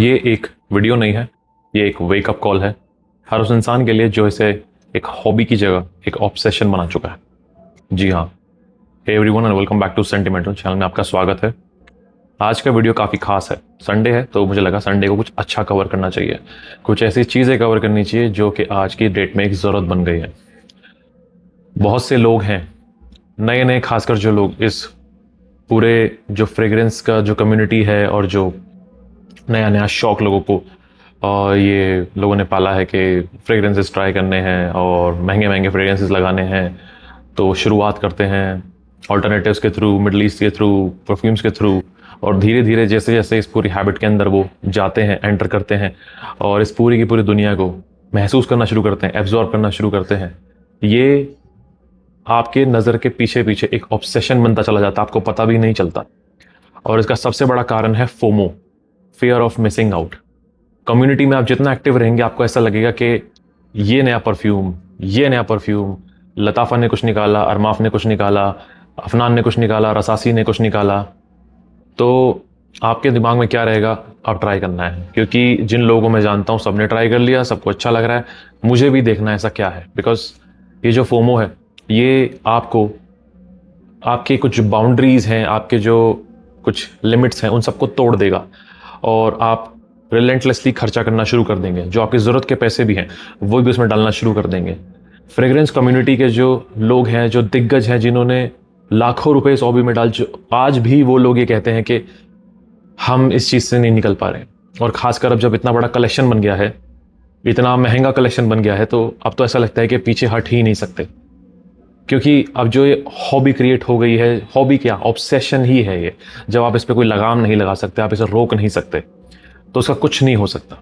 ये एक वीडियो नहीं है, ये एक वेकअप कॉल है हर उस इंसान के लिए जो इसे एक हॉबी की जगह एक ऑब्सेशन बना चुका है। जी हाँ, hey everyone and welcome back to sentimental channel में आपका स्वागत है। आज का वीडियो काफ़ी खास है। संडे है तो मुझे लगा संडे को कुछ अच्छा कवर करना चाहिए, कुछ ऐसी चीज़ें कवर करनी चाहिए जो कि आज की डेट में एक ज़रूरत बन गई है। बहुत से लोग हैं, नए नए, खासकर जो लोग इस पूरे जो फ्रेग्रेंस का जो कम्युनिटी है और जो नया नया शौक लोगों को ये लोगों ने पाला है कि फ्रेग्रेंसेस ट्राई करने हैं और महंगे महंगे फ्रेग्रेंसेस लगाने हैं, तो शुरुआत करते हैं ऑल्टरनेटिव्स के थ्रू, मिडल ईस्ट के थ्रू, परफ्यूम्स के थ्रू, और धीरे धीरे जैसे जैसे इस पूरी हैबिट के अंदर वो जाते हैं, एंटर करते हैं और इस पूरी की पूरी दुनिया को महसूस करना शुरू करते हैं, एब्जॉर्ब करना शुरू करते हैं, ये आपके नज़र के पीछे पीछे एक ऑब्सेशन बनता चला जाता है, आपको पता भी नहीं चलता। और इसका सबसे बड़ा कारण है FOMO, fear of missing out. Community में आप जितना एक्टिव रहेंगे आपको ऐसा लगेगा कि ये नया परफ्यूम, लताफ़ा ने कुछ निकाला, अरमाफ ने कुछ निकाला, अफनान ने कुछ निकाला, रसासी ने कुछ निकाला, तो आपके दिमाग में क्या रहेगा? आप ट्राई करना है, क्योंकि जिन लोगों को मैं जानता हूँ सबने ट्राई कर लिया, सबको अच्छा लग रहा है, मुझे भी देखना है ऐसा क्या है। बिकॉज ये जो फोमो है ये आपको, आपके कुछ बाउंड्रीज हैं, आपके जो कुछ लिमिट्स हैं उन सबको तोड़ देगा और आप रिलेंटलेसली खर्चा करना शुरू कर देंगे। जो आपकी ज़रूरत के पैसे भी हैं वो भी उसमें डालना शुरू कर देंगे। फ्रेग्रेंस कम्युनिटी के जो लोग हैं, जो दिग्गज हैं, जिन्होंने लाखों रुपए इस हॉबी में डाल, जो आज भी वो लोग ये कहते हैं कि हम इस चीज़ से नहीं निकल पा रहे। और ख़ासकर अब जब इतना बड़ा कलेक्शन बन गया है, इतना महंगा कलेक्शन बन गया है, तो अब तो ऐसा लगता है कि पीछे हट ही नहीं सकते, क्योंकि अब जो ये हॉबी क्रिएट हो गई है, हॉबी क्या, ऑब्सेशन ही है ये। जब आप इस पर कोई लगाम नहीं लगा सकते, आप इसे रोक नहीं सकते, तो उसका कुछ नहीं हो सकता।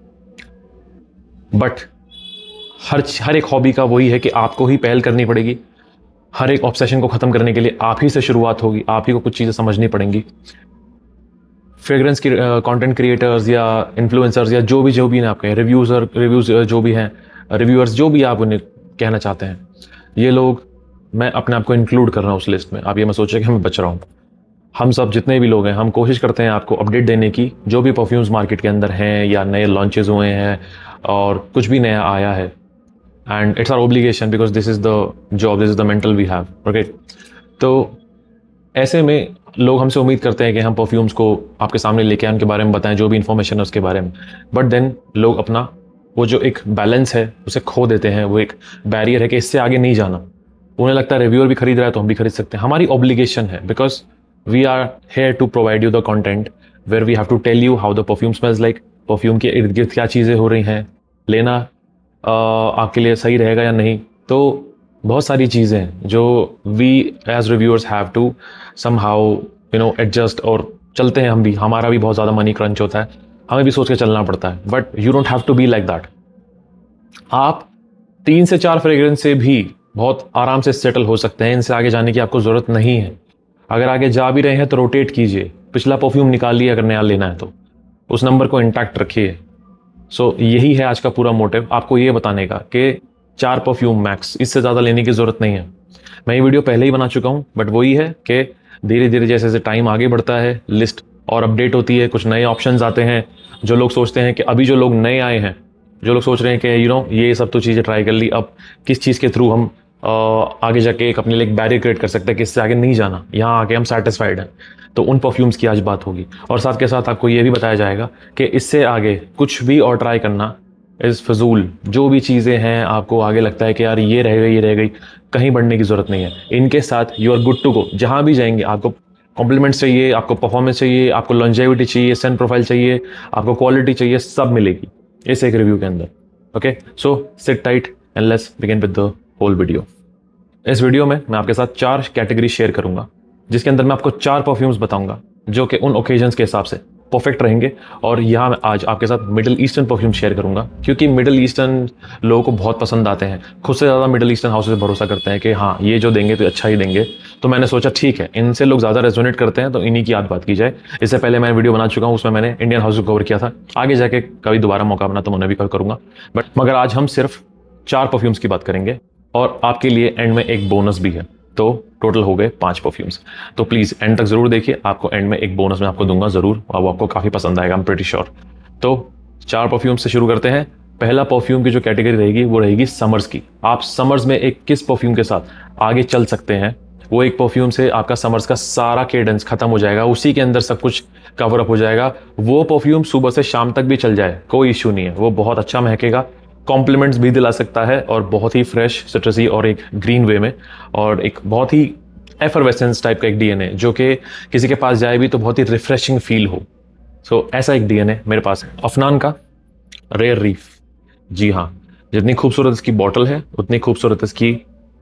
बट हर एक हॉबी का वही है कि आपको ही पहल करनी पड़ेगी। हर एक ऑब्सेशन को ख़त्म करने के लिए आप ही से शुरुआत होगी, आप ही को कुछ चीज़ें समझनी पड़ेंगी। फ्रेग्रेंस की कंटेंट क्रिएटर्स या इन्फ्लुएंसर्स या जो भी आप कहें, रिव्यूज़ जो भी हैं, रिव्यूअर्स, जो भी आप उन्हें कहना चाहते हैं, ये लोग, मैं अपने आप को इंक्लूड कर रहा हूँ उस लिस्ट में। आप ये मत सोचिए कि मैं बच रहा हूँ। हम सब जितने भी लोग हैं, हम कोशिश करते हैं आपको अपडेट देने की, जो भी परफ्यूम्स मार्केट के अंदर हैं या नए लॉन्चेस हुए हैं और कुछ भी नया आया है। And it's our obligation because this is the job, this is the mental we have, okay. तो ऐसे में लोग हमसे उम्मीद करते हैं कि हम परफ्यूम्स को आपके सामने लेके आए, उनके बारे में बताएं, जो भी इन्फॉर्मेशन है उसके बारे में। बट देन लोग अपना वो जो एक बैलेंस है उसे खो देते हैं। वो एक बैरियर है कि इससे आगे नहीं जाना। उन्हें लगता है रिव्यूअर भी खरीद रहा है तो हम भी खरीद सकते हैं। हमारी ऑब्लिगेशन है, because we are here to provide you the content where we have to tell you how the perfume smells like. Perfume के इर्द गिर्द क्या चीज़ें हो रही हैं, लेना आपके लिए सही रहेगा या नहीं। तो बहुत सारी चीज़ें हैं जो we as reviewers have to somehow adjust, और चलते हैं हम भी, हमारा भी बहुत ज़्यादा मनी क्रंच होता है, हमें भी सोच के चलना पड़ता है। But you don't have to be like that. आप 3 से 4 फ्रेग्रेंस से भी बहुत आराम से सेटल हो सकते हैं। इनसे आगे जाने की आपको ज़रूरत नहीं है। अगर आगे जा भी रहे हैं तो रोटेट कीजिए, पिछला परफ्यूम निकाल लिया अगर नया लेना है तो उस नंबर को इंटैक्ट रखिए। सो यही है आज का पूरा मोटिव, आपको ये बताने का कि 4 परफ्यूम मैक्स, इससे ज़्यादा लेने की ज़रूरत नहीं है। मैं ये वीडियो पहले ही बना चुका हूँ, बट वही है कि धीरे धीरे जैसे जैसे टाइम आगे बढ़ता है, लिस्ट और अपडेट होती है, कुछ नए ऑप्शंस आते हैं। जो लोग सोचते हैं कि अभी जो लोग नए आए हैं, जो लोग सोच रहे हैं कि ये सब तो चीज़ें ट्राई कर ली, अब किस चीज़ के थ्रू हम आगे जाके एक अपने लिए एक बैरियर क्रिएट कर सकते हैं कि इससे आगे नहीं जाना, यहाँ आके हम सेटिस्फाइड हैं, तो उन परफ्यूम्स की आज बात होगी। और साथ के साथ आपको ये भी बताया जाएगा कि इससे आगे कुछ भी और ट्राई करना इज़ फजूल। जो भी चीज़ें हैं आपको आगे लगता है कि यार ये रह गई, कहीं बढ़ने की ज़रूरत नहीं है। इनके साथ you are good to go. जहाँ भी जाएंगे आपको कॉम्प्लीमेंट्स चाहिए, आपको परफॉर्मेंस चाहिए, आपको लॉन्जेविटी चाहिए, सेंट प्रोफाइल चाहिए, आपको क्वालिटी चाहिए, सब मिलेगी इस एक रिव्यू के अंदर। Okay, so sit tight and let's begin with the whole video. इस वीडियो में मैं आपके साथ 4 कैटेगरी शेयर करूंगा, जिसके अंदर मैं आपको 4 परफ्यूम्स बताऊंगा जो कि उन ओकेजन्स के हिसाब से परफेक्ट रहेंगे। और यहाँ मैं आज आपके साथ मिडिल ईस्टर्न परफ्यूम शेयर करूंगा, क्योंकि मिडिल ईस्टर्न लोगों को बहुत पसंद आते हैं। खुद से ज़्यादा मिडिल ईस्टर्न हाउसेस भरोसा करते हैं कि हाँ ये जो देंगे तो अच्छा ही देंगे। तो मैंने सोचा ठीक है, इनसे लोग ज़्यादा रेजोनेट करते हैं तो इन्हीं की बात की जाए। इससे पहले मैं वीडियो बना चुका हूँ, उसमें मैंने इंडियन हाउस को कवर किया था। आगे जाके कभी दोबारा मौका बना तो मैं भी कवर करूँगा। मगर आज हम सिर्फ 4 परफ्यूम्स की बात करेंगे और आपके लिए एंड में एक बोनस भी है। तो टोटल हो गए 5 परफ्यूम्स। तो प्लीज़ एंड तक ज़रूर देखिए, आपको एंड में एक बोनस मैं आपको दूंगा ज़रूर, और वो आपको काफ़ी पसंद आएगा, आई एम प्रीटी श्योर। तो 4 परफ्यूम से शुरू करते हैं। पहला परफ्यूम की जो कैटेगरी रहेगी वो रहेगी समर्स की। आप समर्स में एक किस परफ्यूम के साथ आगे चल सकते हैं, वो एक परफ्यूम से आपका समर्स का सारा केडेंस खत्म हो जाएगा, उसी के अंदर सब कुछ कवर अप हो जाएगा। वो परफ्यूम सुबह से शाम तक भी चल जाए, कोई इश्यू नहीं है, वो बहुत अच्छा महकेगा, कॉम्प्लीमेंट्स भी दिला सकता है, और बहुत ही फ्रेश, सिट्रसी और एक ग्रीन वे में, और एक बहुत ही एफरवेसेंस टाइप का एक डीएनए, जो कि किसी के पास जाए भी तो बहुत ही रिफ्रेशिंग फील हो। सो ऐसा एक डीएनए मेरे पास है अफनान का रेयर रीफ। जी हाँ, जितनी खूबसूरत इसकी बॉटल है उतनी खूबसूरत इसकी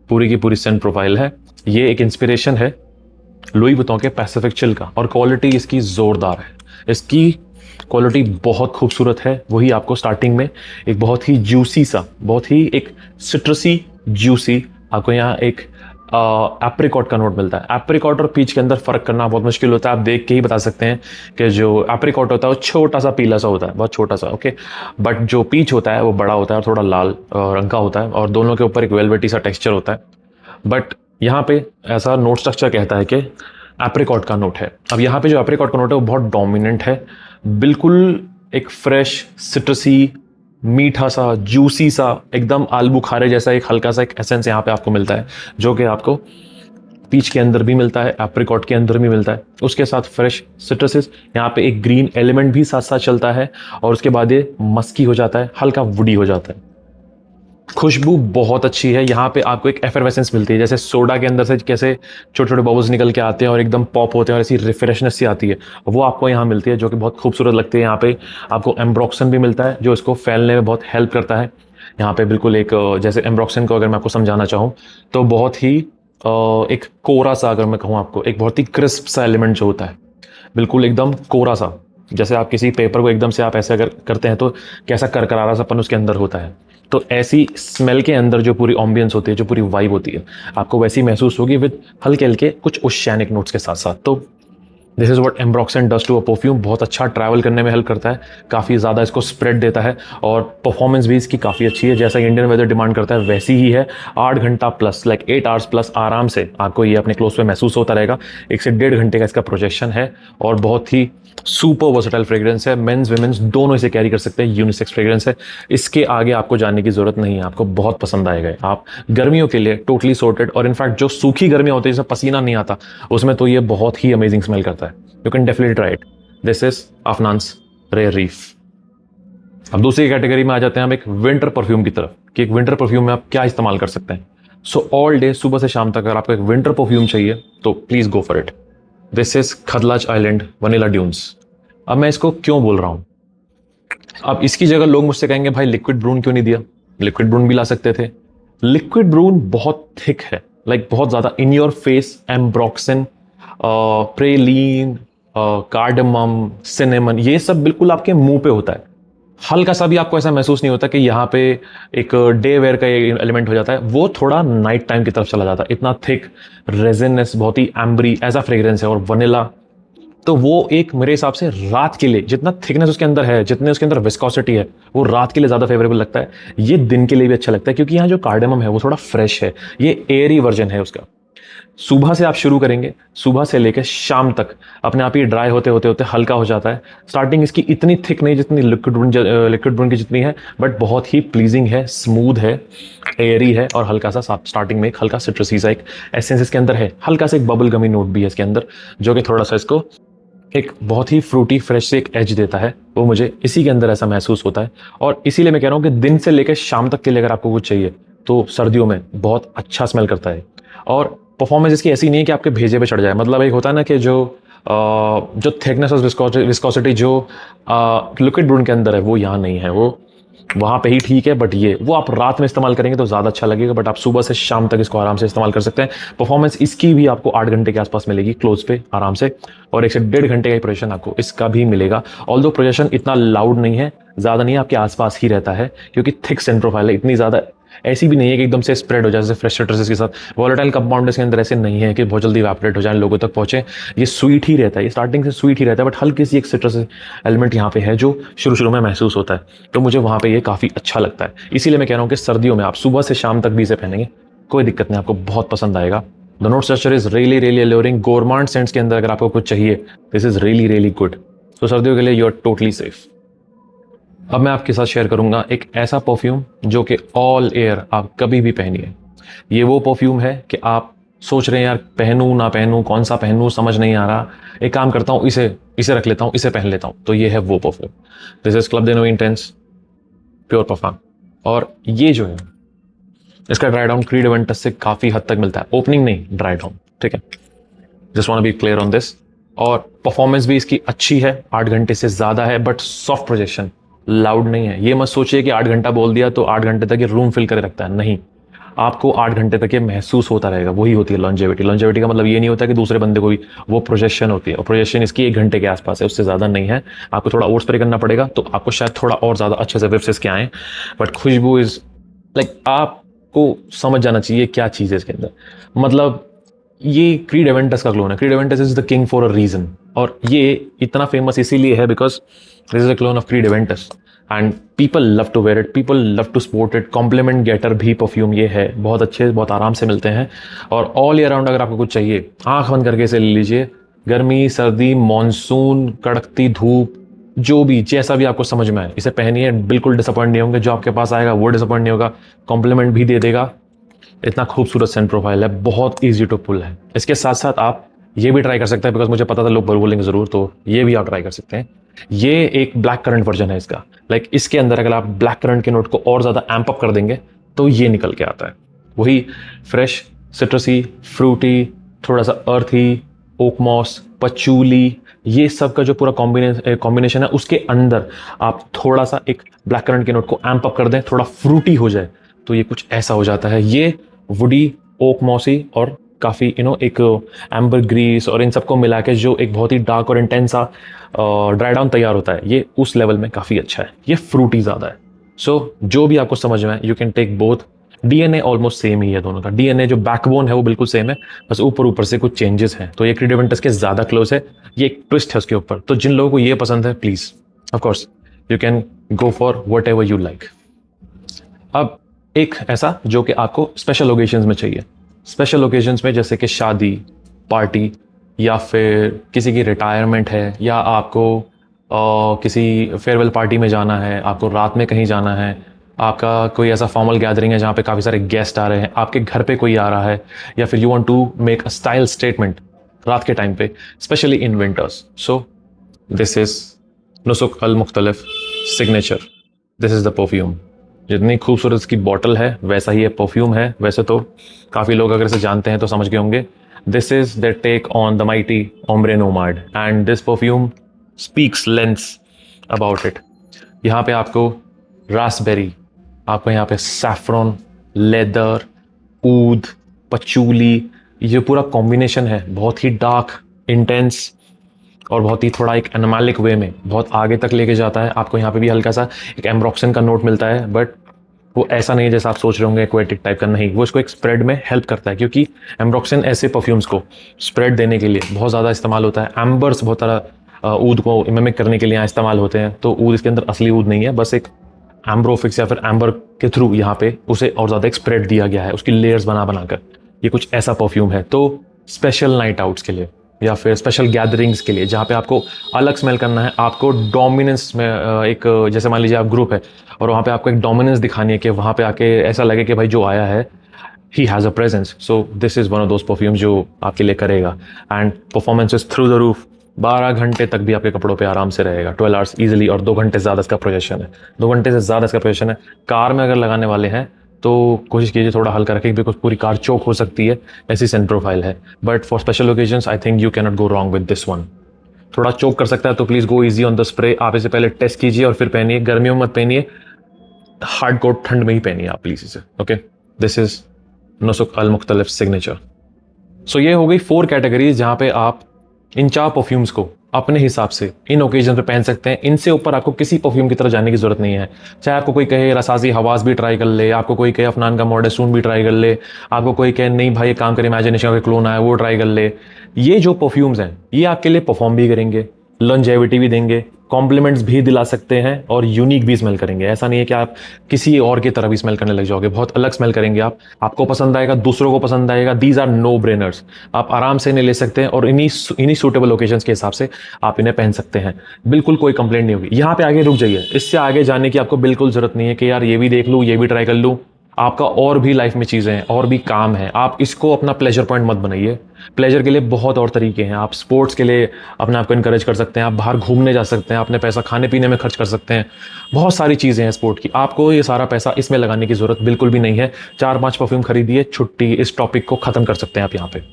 पूरी की पूरी सेंट प्रोफाइल है। ये एक इंस्पिरेशन है लुई वुइटन के पैसिफिक चिल का, और क्वालिटी इसकी जोरदार है। इसकी क्वालिटी बहुत खूबसूरत है। वही आपको स्टार्टिंग में एक बहुत ही जूसी सा, बहुत ही एक सिट्रसी जूसी, आपको यहाँ एक एप्रिकॉट का नोट मिलता है। एप्रिकॉट और पीच के अंदर फर्क करना बहुत मुश्किल होता है, आप देख के ही बता सकते हैं कि जो एप्रिकॉट होता है वो छोटा सा पीला सा होता है, बहुत छोटा सा, ओके, बट जो पीच होता है वो बड़ा होता है और थोड़ा लाल रंग का होता है, और दोनों के ऊपर एक वेलवेटी सा टेक्सचर होता है। बट यहाँ पे ऐसा नोट स्ट्रक्चर कहता है कि एप्रिकॉट का नोट है। अब यहाँ पे जो एप्रिकॉट का नोट है वो बहुत डोमिनेंट है, बिल्कुल एक फ्रेश सिट्रसी मीठा सा जूसी सा एकदम आलू बुखारे जैसा एक हल्का सा एक एसेंस यहाँ पे आपको मिलता है, जो कि आपको पीच के अंदर भी मिलता है, एप्रिकॉट के अंदर भी मिलता है। उसके साथ फ्रेश सिट्रसेस, यहाँ पे एक ग्रीन एलिमेंट भी साथ साथ चलता है, और उसके बाद ये मस्की हो जाता है, हल्का वुडी हो जाता है। खुशबू बहुत अच्छी है। यहाँ पे आपको एक एफरवेसेंस मिलती है, जैसे सोडा के अंदर से कैसे छोटे छोटे बबल्स निकल के आते हैं और एकदम पॉप होते हैं और ऐसी रिफ्रेशनेस सी आती है, वो आपको यहाँ मिलती है, जो कि बहुत खूबसूरत लगती है। यहाँ पे आपको एम्ब्रोक्सन भी मिलता है जो इसको फैलने में बहुत हेल्प करता है। यहाँ पे बिल्कुल एक जैसे एम्ब्रोक्सन को अगर मैं आपको समझाना चाहूँ तो बहुत ही एक कोरा सा, अगर मैं कहूँ आपको, एक बहुत ही क्रिस्प सा एलिमेंट जो होता है, बिल्कुल एकदम कोरा सा, जैसे आप किसी पेपर को एकदम से आप ऐसे अगर करते हैं तो कैसा करकरारा सापन उसके अंदर होता है, तो ऐसी स्मेल के अंदर जो पूरी ऑम्बियंस होती है, जो पूरी वाइब होती है, आपको वैसी महसूस होगी विद हल्के हल्के कुछ ओशियानिक नोट्स के साथ साथ। तो this is what ambroxan does to a perfume. बहुत अच्छा ट्रैवल करने में हेल्प करता है, काफ़ी ज़्यादा इसको स्प्रेड देता है, और परफॉर्मेंस भी इसकी काफ़ी अच्छी है, जैसा इंडियन वेदर डिमांड करता है वैसी ही है। 8 घंटा प्लस, लाइक 8 आवर्स प्लस आराम से आपको ये अपने क्लोज पे महसूस होता रहेगा। 1 से 1.5 घंटे का इसका प्रोजेक्शन है, और बहुत ही सुपर वर्सेटाइल फ्रेग्रेंस है। मेंस विमेंस दोनों इसे कैरी कर सकते हैं, यूनिसेक्स फ्रेग्रेंस है। इसके आगे आपको जाने की जरूरत नहीं है, आपको बहुत पसंद आएगा। आप गर्मियों के लिए टोटली सॉर्टेड, और इनफैक्ट जो सूखी गर्मियां होती है जिसमें पसीना नहीं आता, उसमें तो ये बहुत ही अमेजिंग स्मेल करता है। You can definitely try it. This is Afnan's rare reef. अब दूसरी कैटेगरी में आ जाते हैं हम एक विंटर परफ्यूम की तरफ, कि एक विंटर परफ्यूम में आप क्या इस्तेमाल कर सकते हैं। सो ऑल डे, सुबह से शाम तक अगर आपको एक विंटर परफ्यूम चाहिए तो please go for it. This is Khadlaj island vanilla dunes. अब मैं इसको क्यों बोल रहा हूं, अब इसकी जगह लोग मुझसे कहेंगे भाई लिक्विड ब्रून क्यों नहीं दिया, लिक्विड ब्रून भी ला सकते थे। लिक्विड ब्रून बहुत थिक है, लाइक बहुत ज्यादा in your face, ambroxan, praline, cardamom, cinnamon, ये सब बिल्कुल आपके मुंह पे होता है। हल्का सा भी आपको ऐसा महसूस नहीं होता कि यहाँ पे एक डे वेयर का एलिमेंट हो जाता है, वो थोड़ा नाइट टाइम की तरफ चला जाता है। इतना थिक रेजिननेस, बहुत ही एम्बरी ऐसा फ्रेग्रेंस है, और वनीला, तो वो एक मेरे हिसाब से रात के लिए, जितना थिकनेस उसके अंदर है, जितने उसके अंदर विस्कोसिटी है, वो रात के लिए ज़्यादा फेवरेबल लगता है। ये दिन के लिए भी अच्छा लगता है, क्योंकि यहाँ जो कार्डेमम है वो थोड़ा फ्रेश है, ये एयरी वर्जन है उसका। सुबह से आप शुरू करेंगे, सुबह से लेकर शाम तक अपने आप ही ड्राई होते होते होते हल्का हो जाता है। स्टार्टिंग इसकी इतनी थिक नहीं जितनी लिक्विड ब्रून की जितनी है, बट बहुत ही प्लीजिंग है, स्मूथ है, एयरी है, और हल्का सा स्टार्टिंग में एक हल्का सिट्रसी सा एक एसेंस इसके अंदर है, हल्का सा एक बबल गमी नोट भी है इसके अंदर, जो कि थोड़ा सा इसको एक बहुत ही फ्रूटी फ्रेश से एक एज देता है। वो मुझे इसी के अंदर ऐसा महसूस होता है, और इसीलिए मैं कह रहा हूँ कि दिन से लेकर शाम तक के लिए अगर आपको कुछ चाहिए तो सर्दियों में बहुत अच्छा स्मेल करता है। और परफॉर्मेंस इसकी ऐसी नहीं है कि आपके भेजे पे चढ़ जाए, मतलब एक होता है ना कि जो थिकनेस और विस्कोसिटी जो लिक्विड ब्रून के अंदर है वो यहाँ नहीं है, वो वहाँ पे ही ठीक है, बट ये वो आप रात में इस्तेमाल करेंगे तो ज़्यादा अच्छा लगेगा, बट आप सुबह से शाम तक इसको आराम से इस्तेमाल कर सकते हैं। परफॉर्मेंस इसकी भी आपको 8 घंटे के आसपास मिलेगी क्लोज पे आराम से, और 1 से 1.5 घंटे का प्रोजेक्शन आपको इसका भी मिलेगा। ऑल्दो प्रोजेक्शन इतना लाउड नहीं है, ज़्यादा नहीं है, आपके आसपास ही रहता है, क्योंकि थिक सेंट प्रोफाइल है, इतनी ज़्यादा ऐसी भी नहीं है कि एकदम से स्प्रेड हो जाए जैसे फ्रेश सिट्रसेस के साथ। वोलेटाइल कंपाउंड इसके अंदर ऐसे नहीं है कि बहुत जल्दी इवैपोरेट हो जाए, लोगों तक पहुंचे। ये स्वीट ही रहता है, ये स्टार्टिंग से स्वीट ही रहता है, बट हल्की सी एक सिट्रस एलिमेंट यहाँ पे है जो शुरू शुरू में महसूस होता है, तो मुझे वहाँ पे ये काफ़ी अच्छा लगता है। इसीलिए मैं कह रहा हूँ कि सर्दियों में आप सुबह से शाम तक भी इसे पहनेंगे, कोई दिक्कत नहीं, आपको बहुत पसंद आएगा। The note structure is really really alluring. Gourmand scents के अंदर अगर आपको कुछ चाहिए, this is really really good. तो सर्दियों के लिए यू आर टोटली सेफ। अब मैं आपके साथ शेयर करूंगा एक ऐसा परफ्यूम जो कि ऑल एयर आप कभी भी पहनिए। ये वो परफ्यूम है कि आप सोच रहे हैं यार पहनूं ना पहनूं, कौन सा पहनूं, समझ नहीं आ रहा, एक काम करता हूं, इसे इसे रख लेता हूं, इसे पहन लेता हूं। तो ये है वो perfume. This is club de Nuit intense pure perfume. और ये जो है इसका ड्राई डाउन क्रीड एवेंटस से काफी हद तक मिलता है, ओपनिंग नहीं, ड्राई डाउन। ठीक है, just want be clear on this. और परफॉर्मेंस भी इसकी अच्छी है, 8 घंटे से ज्यादा है, बट सॉफ्ट प्रोजेक्शन, लाउड नहीं है। ये मत सोचिए कि 8 घंटा बोल दिया तो 8 घंटे तक ये रूम फिल करे रखता है, नहीं। आपको 8 घंटे तक ये महसूस होता रहेगा, वही होती है लॉन्जेविटी। लॉन्जेविटी का मतलब ये नहीं होता कि दूसरे बंदे को भी, वो प्रोजेक्शन होती है, और प्रोजेक्शन इसकी 1 घंटे के आसपास है, उससे ज़्यादा नहीं है। आपको थोड़ा और स्प्रे करना पड़ेगा तो आपको शायद थोड़ा और ज़्यादा अच्छे से विप्स इसके आए, बट खुशबू इज लाइक आपको समझ जाना चाहिए क्या चीज़ है इसके अंदर। मतलब ये क्रीड एवेंटस का क्लोन है। Creed Aventus is the king for a reason, और ये इतना फेमस इसीलिए है because this is a clone of Creed Aventus and people love to wear it, people love to sport it. Compliment getter भी perfume ये है, बहुत अच्छे, बहुत आराम से मिलते हैं। और ऑल ईयर राउंड अगर आपको कुछ चाहिए, आंख बंद करके इसे ले लीजिए। गर्मी, सर्दी, मॉनसून, कड़कती धूप, जो भी जैसा भी आपको समझ में आए, इसे पहनिए, बिल्कुल डिसअपॉइंट नहीं होंगे। जो आपके पास आएगा वो डिसअपॉइंट नहीं होगा, कॉम्प्लीमेंट भी दे देगा। इतना खूबसूरत सेंट प्रोफाइल है, बहुत ईजी टू पुल है। इसके साथ साथ आप ये भी ट्राई कर सकते हैं, बिकॉज मुझे पता था लोग बोलेंगे जरूर, तो ये भी आप ट्राई कर सकते हैं। ये एक ब्लैक करंट वर्जन है इसका। लाइक इसके अंदर अगर आप ब्लैक करंट के नोट को और ज़्यादा एम्प अप कर देंगे तो ये निकल के आता है। वही फ्रेश, सिट्रसी, फ्रूटी, थोड़ा सा अर्थी, ओकमॉस, पचूली, ये सब का जो पूरा कॉम्बिनेशन है, उसके अंदर आप थोड़ा सा एक ब्लैक करंट के नोट को एम्प अप कर दें, थोड़ा फ्रूटी हो जाए, तो ये कुछ ऐसा हो जाता है। ये वुडी, ओक मॉसी और काफ़ी एक एम्बर ग्रीस और इन सबको मिला के जो एक बहुत ही डार्क और इंटेंस सा ड्राई डाउन तैयार होता है, ये उस लेवल में काफ़ी अच्छा है। ये फ्रूटी ज़्यादा है। सो जो भी आपको समझ में आए, you can take both. DNA almost same ही है दोनों का। डीएनए जो बैकबोन है वो बिल्कुल सेम है, बस ऊपर ऊपर से कुछ चेंजेस हैं। तो ये क्रीड एवेंटस के ज़्यादा क्लोज है, ये एक ट्विस्ट है उसके ऊपर। तो जिन लोगों को ये पसंद है, please of course you can go for what ever you like. अब एक ऐसा जो कि आपको स्पेशल ओकेजन्स में चाहिए। स्पेशल ओकेजन्स में जैसे कि शादी, पार्टी, या फिर किसी की रिटायरमेंट है, या आपको किसी फेयरवेल पार्टी में जाना है, आपको रात में कहीं जाना है, आपका कोई ऐसा फॉर्मल गैदरिंग है जहाँ पे काफ़ी सारे गेस्ट आ रहे हैं, आपके घर पे कोई आ रहा है, या फिर you want to make a style statement रात के टाइम पे, specially in winters. So this is Nusuk Al Mukhtalif signature. This is the perfume. जितनी खूबसूरत इसकी बॉटल है वैसा ही ये परफ्यूम है। वैसे तो काफ़ी लोग अगर इसे जानते हैं तो समझ गए होंगे। This is the take on the mighty Ombre Nomade and this perfume speaks lens about it. यहाँ पे आपको रास्पबेरी, आपको यहाँ पे सैफ्रॉन, लेदर, ऊद, पचूली, ये पूरा कॉम्बिनेशन है, बहुत ही डार्क, इंटेंस और बहुत ही थोड़ा एक एनिमलिक वे में बहुत आगे तक लेके जाता है। आपको यहाँ पे भी हल्का सा एक एम्ब्रॉक्सन का नोट मिलता है, बट वो ऐसा नहीं जैसा आप सोच रहे होंगे एक्वेटिक टाइप का, नहीं। वो इसको एक स्प्रेड में हेल्प करता है, क्योंकि एम्ब्रॉक्सन ऐसे परफ्यूम्स को स्प्रेड देने के लिए बहुत ज़्यादा इस्तेमाल होता है। एम्बर्स बहुत सारा ऊद को मिमिक करने के लिए यहाँ इस्तेमाल होते हैं। तो ऊद इसके अंदर असली ऊद नहीं है, बस एक एम्ब्रोफिक्स या फिर एम्बर के थ्रू यहाँ पे उसे और ज़्यादा एक स्प्रेड दिया गया है, उसकी लेयर्स बनाकर। ये कुछ ऐसा परफ्यूम है। तो स्पेशल नाइट आउट्स के लिए या फिर स्पेशल गैदरिंग्स के लिए, जहाँ पे आपको अलग स्मेल करना है, आपको डोमिनेंस में एक, जैसे मान लीजिए आप ग्रुप है और वहाँ पे आपको एक डोमिनेंस दिखानी है कि वहाँ पे आके ऐसा लगे कि भाई जो आया है he has a presence. So this is one of those perfume जो आपके लिए करेगा। And performance is through the roof. 12 घंटे तक भी आपके कपड़ों पे आराम से रहेगा, 12 आवर्स ईजिली। और 2 घंटे ज़्यादा इसका प्रोजेक्शन है, 2 घंटे से ज़्यादा इसका प्रोजेक्शन है। कार में अगर लगाने वाले हैं तो कोशिश कीजिए थोड़ा हल्का रखें, बिकॉज पूरी कार चोक हो सकती है, ऐसी सेंट प्रोफाइल है। But for special occasions I think you can not go wrong with this one. थोड़ा चोक कर सकता है तो please go easy on the spray. आप इसे पहले टेस्ट कीजिए और फिर पहनिए। गर्मियों में मत पहनिए, हार्ड कोट ठंड में ही पहनिए आप प्लीज़ इसे। Okay, this is Nusuk Al Mukhtalif signature. सो ये हो गई 4 कैटेगरीज जहाँ पे आप इन 4 परफ्यूम्स को अपने हिसाब से इन ओकेजन पे पहन सकते हैं। इनसे ऊपर आपको किसी परफ्यूम की तरफ जाने की जरूरत नहीं है। चाहे आपको कोई कहे रसाजी हवास भी ट्राई कर ले, आपको कोई कहे अफनान का मॉडेसून भी ट्राई कर ले, आपको कोई कहे नहीं भाई काम कर इमेजिनेशन का क्लोन आया वो ट्राई कर ले। ये जो परफ्यूम्स हैं ये आपके लिए परफॉर्म भी करेंगे, लॉन्जेविटी भी देंगे, कॉम्प्लीमेंट्स भी दिला सकते हैं और यूनिक भी स्मेल करेंगे। ऐसा नहीं है कि आप किसी और की तरह भी स्मेल करने लग जाओगे, बहुत अलग स्मेल करेंगे आप, आपको पसंद आएगा, दूसरों को पसंद आएगा। दीज आर नो ब्रेनर्स, आप आराम से इन्हें ले सकते हैं और इन्हीं सूटेबल ओकेजन्स के हिसाब से आप इन्हें पहन सकते हैं। बिल्कुल कोई कंप्लेंट नहीं होगी। यहाँ पे आगे रुक जाइए, इससे आगे जाने की आपको बिल्कुल जरूरत नहीं है कि यार ये भी देख लूँ, ये भी ट्राई कर लूँ। आपका और भी लाइफ में चीज़ें हैं, और भी काम है, आप इसको अपना प्लेजर पॉइंट मत बनाइए। प्लेजर के लिए बहुत और तरीके हैं। आप स्पोर्ट्स के लिए अपने आप को इनकरेज कर सकते हैं, आप बाहर घूमने जा सकते हैं, अपने पैसा खाने पीने में खर्च कर सकते हैं। बहुत सारी चीज़ें हैं स्पोर्ट की, आपको ये सारा पैसा इसमें लगाने की ज़रूरत बिल्कुल भी नहीं है। 4-5 परफ्यूम खरीदिए, छुट्टी, इस टॉपिक को ख़त्म कर सकते हैं आप यहाँ पे।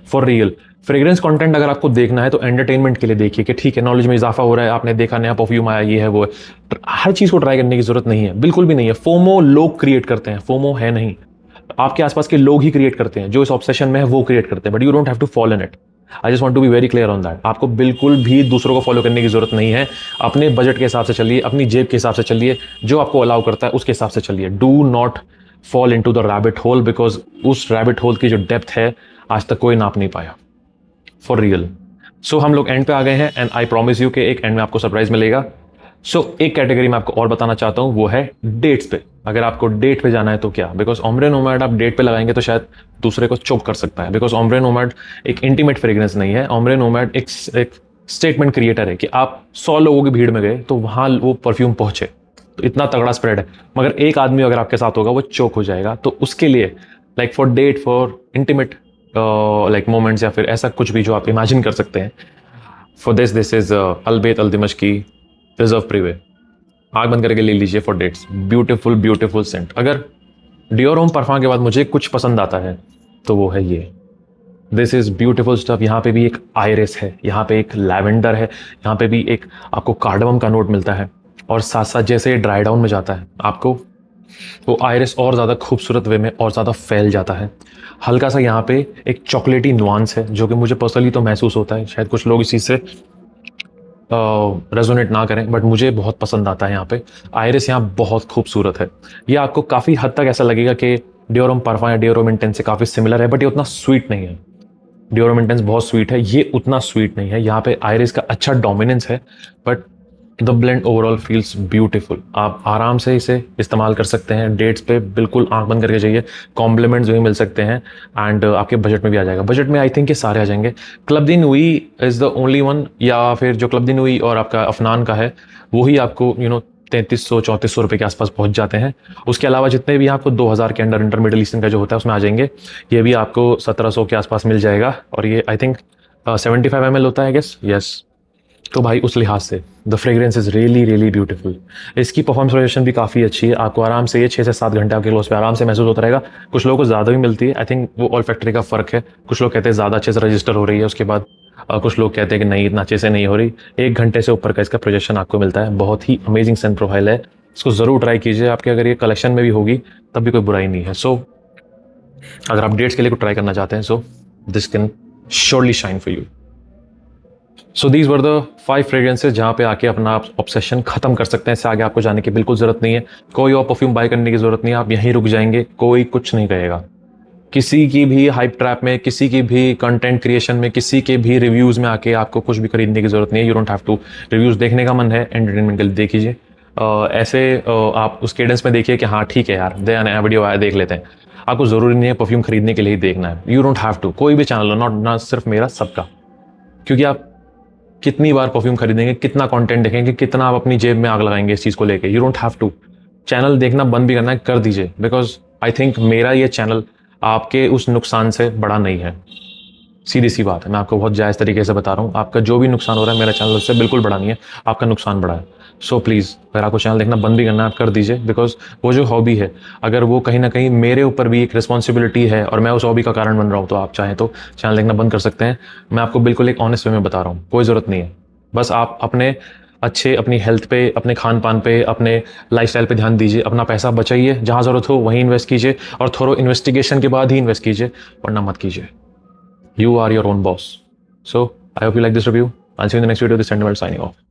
फॉर रियल फ्रेग्रेंस कंटेंट अगर आपको देखना है तो एंटरटेनमेंट के लिए देखिए कि ठीक है, नॉलेज में इजाफा हो रहा है, आपने देखा नया परफ्यूम आया, ये है वो है। हर चीज़ को ट्राई करने की ज़रूरत नहीं है, बिल्कुल भी नहीं है। फोमो लोग क्रिएट करते हैं, फोमो है नहीं, आपके आसपास के लोग ही क्रिएट करते हैं, जो इस ऑब्सेशन में है वो क्रिएट करते हैं। But you don't have to follow in it. I just want to be very clear on that. आपको बिल्कुल भी दूसरों को फॉलो करने की जरूरत नहीं है। अपने बजट के हिसाब से चलिए, अपनी जेब के हिसाब से चलिए, जो आपको अलाउ करता है उसके हिसाब से चलिए। Do not fall into the rabbit hole, because उस रैबिट होल की जो डेप्थ है आज तक कोई नाप नहीं पाया, फॉर रियल। सो हम लोग एंड पे आ गए हैं एंड आई प्रॉमिस यू कि एक एंड में आपको सरप्राइज मिलेगा। सो एक कैटेगरी में आपको और बताना चाहता हूं, वो है डेट्स पे। अगर आपको डेट पे जाना है तो क्या, बिकॉज ओम्ब्रे नोमैड आप डेट पे लगाएंगे तो शायद दूसरे को चोक कर सकता है। बिकॉज ओम्ब्रे नोमैड एक इंटीमेट फ्रेग्रेंस नहीं है, ओम्ब्रे नोमैड एक स्टेटमेंट क्रिएटर है कि आप 100 लोगों की भीड़ में गए तो वहां वो परफ्यूम पहुंचे, तो इतना तगड़ा स्प्रेड है। मगर एक आदमी अगर आपके साथ होगा वो चोक हो जाएगा। तो उसके लिए like for date, for intimate like moments, या फिर ऐसा कुछ भी जो आप इमेजिन कर सकते हैं, for this is Albait Al Dimashqi reserve privé. आग बंद करके ले लीजिए for dates. Beautiful beautiful scent. अगर डियोर होम परफ्यूम के बाद मुझे कुछ पसंद आता है तो वो है ये। This is beautiful stuff. यहाँ पे भी एक आयरिस है, यहाँ पे एक लैवेंडर है, यहाँ पे भी एक आपको कार्डमम का नोट मिलता है, और साथ साथ जैसे ये ड्राई डाउन में जाता है आपको वो आयरिस और ज़्यादा खूबसूरत वे में और ज़्यादा फैल जाता है। हल्का सा यहाँ पे एक चॉकलेटी नुआंस है जो कि मुझे पर्सनली तो महसूस होता है, शायद कुछ लोग इसी से रेजोनेट ना करें, बट मुझे बहुत पसंद आता है। यहाँ पे आयरिस यहाँ बहुत खूबसूरत है। ये आपको काफ़ी हद तक ऐसा लगेगा कि डियोर होम परफ्यूम या डियोर होम इंटेंस से काफ़ी सिमिलर है, बट ये उतना स्वीट नहीं है। डियोर होम इंटेंस बहुत स्वीट है, ये उतना स्वीट नहीं है। यहाँ पे आयरिस का अच्छा डोमिनेंस है, but the blend overall feels beautiful. आप आराम से इसे इस्तेमाल कर सकते हैं डेट्स पे, बिल्कुल आंख बंद करके जाइए। कॉम्प्लीमेंट्स भी मिल सकते हैं एंड आपके बजट में भी आ जाएगा। बजट में आई थिंक ये सारे आ जाएंगे। Club de Nuit is the only one, या फिर जो क्लब दी नुई और आपका अफनान का है वही आपको 3300-3400 रुपये के आसपास पहुंच जाते हैं। उसके अलावा जितने भी आपको 2000 के अंडर इंटर मिडल ईस्टर्न का जो होता है उसमें आ जाएंगे। ये भी आपको 1700 के आसपास मिल जाएगा, और ये आई थिंक 75 ml होता है गेस, यस। तो भाई उस लिहाज से the fragrance is really really beautiful. इसकी परफॉर्मेंस वेरिएशन भी काफ़ी अच्छी है। आपको आराम से ये 6 से 7 घंटे आपके क्लोज पे आराम से महसूस होता रहेगा। कुछ लोगों को ज़्यादा भी मिलती है, आई थिंक वो ऑल फैक्ट्री का फ़र्क है। कुछ लोग कहते हैं ज़्यादा अच्छे से रजिस्टर हो रही है, उसके बाद कुछ लोग कहते हैं कि नहीं इतना अच्छे से नहीं हो रही। 1 घंटे से ऊपर का इसका प्रोजेक्शन आपको मिलता है। बहुत ही अमेजिंग सेंट प्रोफाइल है, इसको ज़रूर ट्राई कीजिए। आपके अगर ये कलेक्शन में भी होगी तब भी कोई बुराई नहीं है। सो अगर आप डेट्स के लिए कुछ ट्राई करना चाहते हैं, so this can surely shine for you. So these were the 5 fragrances जहाँ पे आके अपना आप ऑब्सेशन खत्म कर सकते हैं। इससे आगे आपको जाने की बिल्कुल ज़रूरत नहीं है, कोई और परफ्यूम बाय करने की ज़रूरत नहीं है। आप यहीं रुक जाएंगे, कोई कुछ नहीं कहेगा। किसी की भी हाइप ट्रैप में, किसी की भी कंटेंट क्रिएशन में, किसी के भी रिव्यूज़ में आके आपको कुछ भी खरीदने की ज़रूरत नहीं है। You don't have to. Reviews देखने का मन है, एंटरटेनमेंट के लिए देख लीजिए। ऐसे आप उस केडेंस में देखिए कि हाँ ठीक है यार, नया वीडियो आया देख लेते हैं। आपको ज़रूरी नहीं है परफ्यूम खरीदने के लिए ही देखना है। You don't have to. कोई भी चैनल हो, ना सिर्फ मेरा, सबका। क्योंकि आप कितनी बार परफ्यूम खरीदेंगे, कितना कंटेंट देखेंगे, कितना आप अपनी जेब में आग लगाएंगे इस चीज़ को लेके। You don't have to. Channel देखना बंद भी करना है, कर दीजिए, बिकॉज आई थिंक मेरा ये चैनल आपके उस नुकसान से बड़ा नहीं है। सीधी सी बात है, मैं आपको बहुत जायज़ तरीके से बता रहा हूँ। आपका जो भी नुकसान हो रहा है मेरा चैनल उससे बिल्कुल बड़ा नहीं है, आपका नुकसान बड़ा है। सो प्लीज़ अगर आपको चैनल देखना बंद भी करना है, आप कर दीजिए, बिकॉज वो जो हॉबी है, अगर वो कहीं ना कहीं मेरे ऊपर भी एक रिस्पॉन्सिबिलिटी है और मैं उस हॉबी का कारण बन रहा हूँ, तो आप चाहें तो चैनल देखना बंद कर सकते हैं। मैं आपको बिल्कुल एक ऑनेस्ट वे में बता रहा हूँ, कोई ज़रूरत नहीं है। बस आप अपनी हेल्थ पे, अपने खान पान पे, अपने लाइफस्टाइल पे ध्यान दीजिए। अपना पैसा बचाइए, जहाँ ज़रूरत हो वहीं इन्वेस्ट कीजिए, और थोड़ा इन्वेस्टिगेशन के बाद ही इन्वेस्ट कीजिए, वरना मत कीजिए। You are your own boss. So I hope you like this review. I'll see you in the next video. This is Sentinel signing off.